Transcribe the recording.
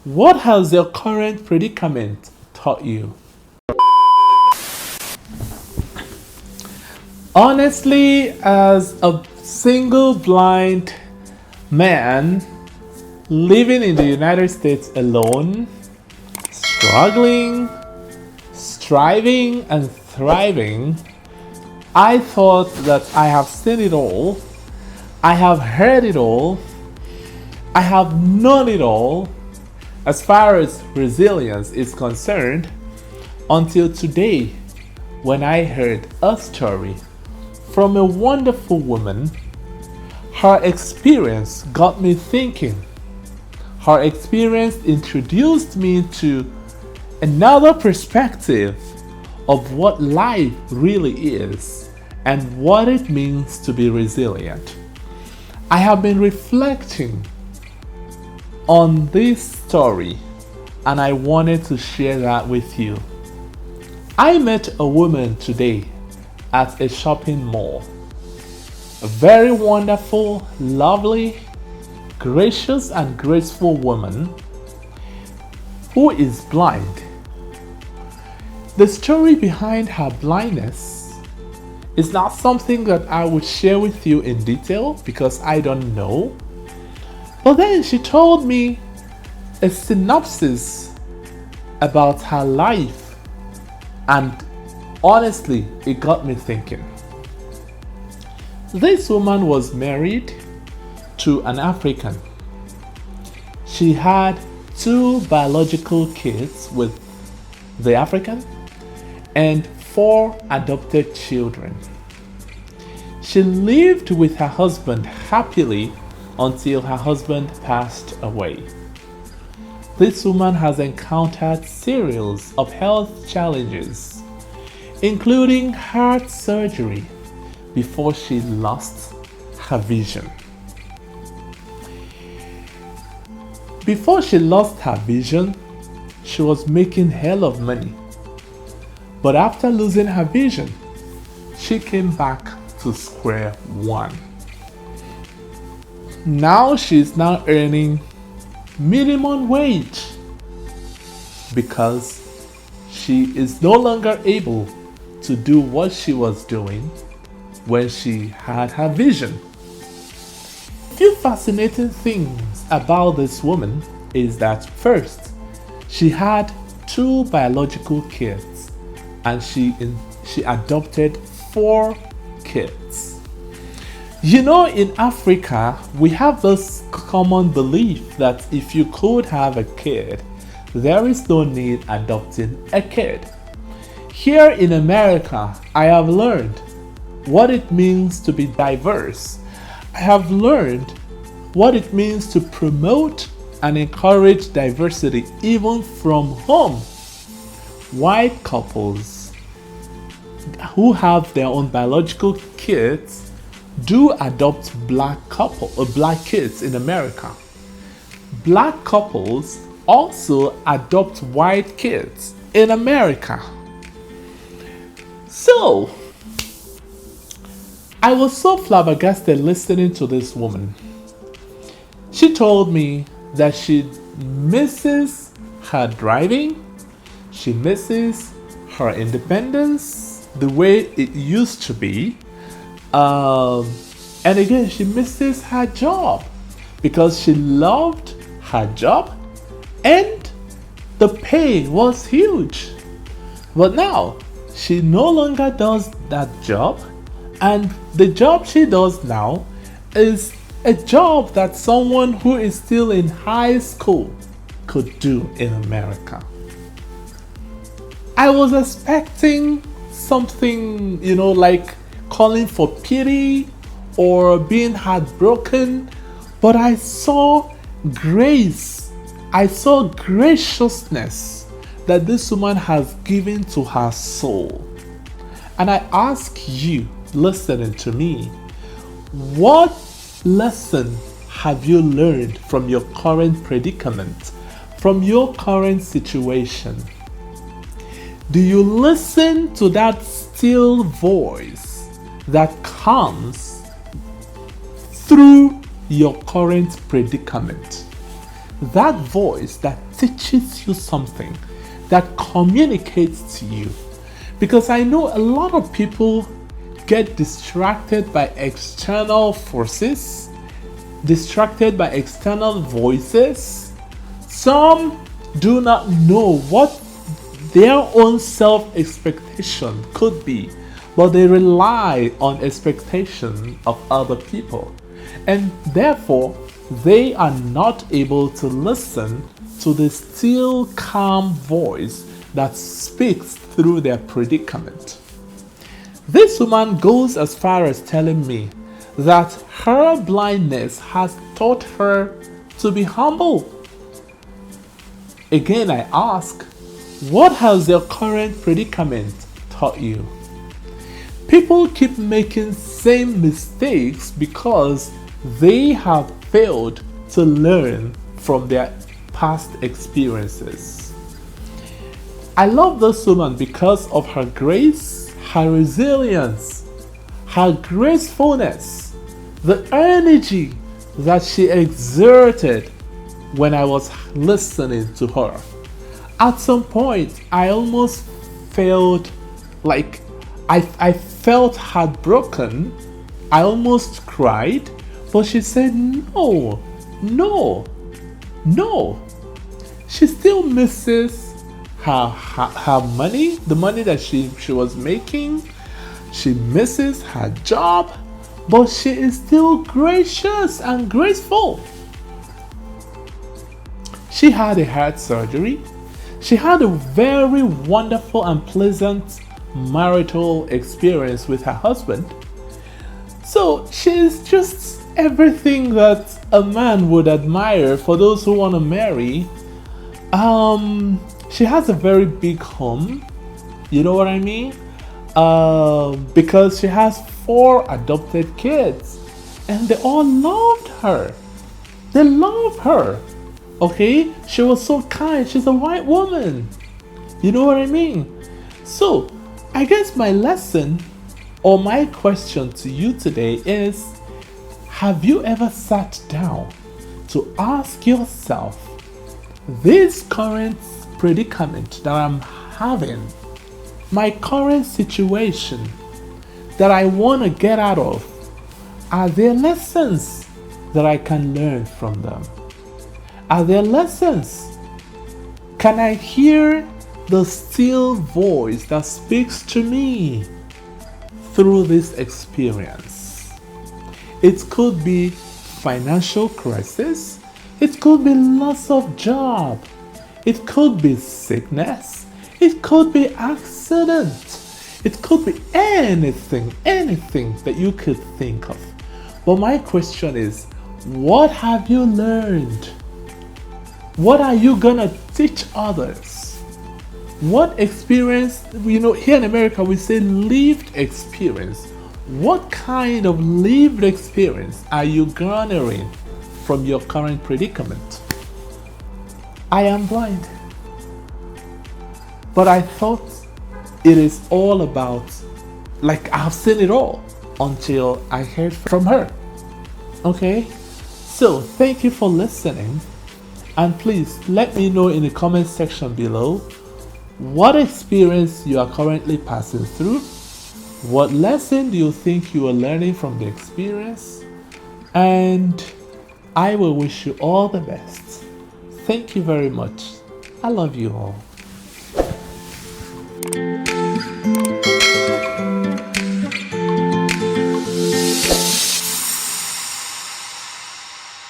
What has your current predicament taught you? Honestly, as a single blind man living in the United States alone, struggling, striving, and thriving, I thought that I have seen it all, I have heard it all, I have known it all as far as resilience is concerned until today when I heard a story from a wonderful woman. Her experience got me thinking. Her experience introduced me to another perspective of what life really is and what it means to be resilient. I have been reflecting on this story and I wanted to share that with you. I met a woman today at a shopping mall. A very wonderful, lovely, gracious, and graceful woman who is blind. The story behind her blindness is not something that I would share with you in detail because I don't know. But then she told me a synopsis about her life, and honestly, it got me thinking. This woman was married to an African. She had 2 biological kids with the African and 4 adopted children. She lived with her husband happily until her husband passed away. This woman has encountered series of health challenges, including heart surgery, before she lost her vision. Before she lost her vision, she was making hell of money. But after losing her vision, she came back to square one. Now she's now earning minimum wage because she is no longer able to do what she was doing when she had her vision. A few fascinating things about this woman is that first, she had 2 biological kids and she adopted 4 kids. You know, in Africa, we have this common belief that if you could have a kid, there is no need adopting a kid. Here in America, I have learned what it means to be diverse. I have learned what it means to promote and encourage diversity even from home. White couples who have their own biological kids do adopt black kids in America. Black couples also adopt white kids in America. So, I was so flabbergasted listening to this woman. She told me that she misses her driving, she misses her independence, the way it used to be. And again, she misses her job because she loved her job and the pay was huge. But now, she no longer does that job, and the job she does now is a job that someone who is still in high school could do in America. I was expecting something, like calling for pity or being heartbroken, but I saw grace. I saw graciousness that this woman has given to her soul. And I ask you, listening to me, what lesson have you learned from your current predicament, from your current situation? Do you listen to that still voice that comes through your current predicament? that voice that teaches you something, that communicates to you. Because I know a lot of people get distracted by external forces, distracted by external voices. Some do not know what their own self expectation could be, but they rely on expectation of other people, and therefore they are not able to listen to the still calm voice that speaks through their predicament. This woman goes as far as telling me that her blindness has taught her to be humble. Again, I ask, what has your current predicament taught you? People keep making same mistakes because they have failed to learn from their past experiences. I love this woman because of her grace, her resilience, her gracefulness, the energy that she exerted when I was listening to her. At some point, I almost felt like I felt heartbroken. I almost cried, but she said, no, no, no. She still misses her money, the money that she was making. She misses her job, but she is still gracious and graceful. She had a heart surgery. She had a very wonderful and pleasant marital experience with her husband. So she's just everything that a man would admire for those who want to marry. She has a very big home. You know what I mean? Because she has 4 adopted kids, and they all loved her. They love her. Okay? She was so kind. She's a white woman. You know what I mean? So, I guess my lesson or my question to you today is, have you ever sat down to ask yourself, this current predicament that I'm having, my current situation that I want to get out of, are there lessons that I can learn from them? Are there lessons? Can I hear the still voice that speaks to me through this experience? It could be financial crisis. It could be loss of job. It could be sickness. It could be accident. It could be anything that you could think of. But my question is, what have you learned? What are you gonna teach others? What experience, here in America we say lived experience. What kind of lived experience are you garnering from your current predicament? I am blind, but I thought it is all about, like, I've seen it all until I heard from her. Okay? So, thank you for listening. And please let me know in the comment section below what experience you are currently passing through. What lesson do you think you are learning from the experience? And I will wish you all the best. Thank you very much. I love you all.